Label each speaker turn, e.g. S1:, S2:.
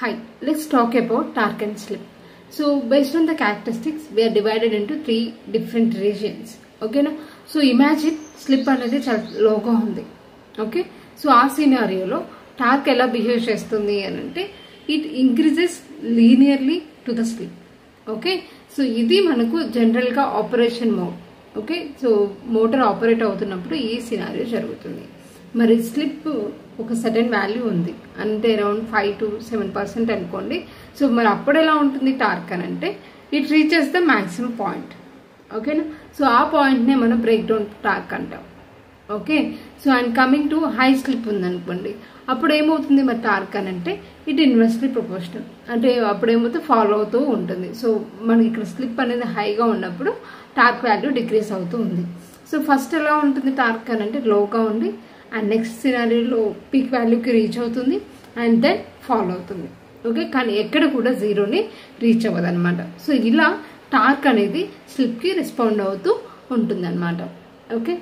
S1: Hi, let's talk about torque and slip. So based on the characteristics, we are divided into three different regions. Okay, no? So imagine slip another low ga undi. Okay, so our scenario lo torque ela behave chestundi anante it increases linearly to the slip. Okay, so ఇది మనకు general గా operation mode. Okay, so motor operate అవుతున్నప్పుడు ఈ scenario జరుగుతుంది. మరి slip ఒక sudden value ఉంది అంటే అరౌండ్ 5 to 7% అనుకోండి. సో మరి అప్పుడు ఎలా ఉంటుంది టార్క్ అని అంటే it reaches the maximum point. ఓకేనా, సో ఆ పాయింట్నే మనం బ్రేక్ డౌన్ టార్క్ అంటాం. Okay, so and coming to high slip ఉందనుకోండి, అప్పుడు ఏమవుతుంది మరి టార్క్ అని అంటే ఇట్ ఇన్వర్స్లీ ప్రపోర్షనల్, అంటే అప్పుడు ఏమవుతుంది ఫాలో అవుతూ ఉంటుంది. సో మనకి ఇక్కడ స్లిప్ అనేది హైగా ఉన్నప్పుడు టార్క్ వాల్యూ డిక్రీస్ అవుతూ ఉంది. సో ఫస్ట్ ఎలా ఉంటుంది టార్క్ అని అంటే లోగా ఉండి అండ్ నెక్స్ట్ సినారియోలో పీక్ వాల్యూకి రీచ్ అవుతుంది అండ్ దెన్ ఫాలో అవుతుంది. ఓకే, కానీ ఎక్కడ కూడా జీరోని రీచ్ అవ్వదు అనమాట. సో ఇలా టార్క్ అనేది స్లిప్కి రెస్పాండ్ అవుతూ ఉంటుంది అనమాట. ఓకే.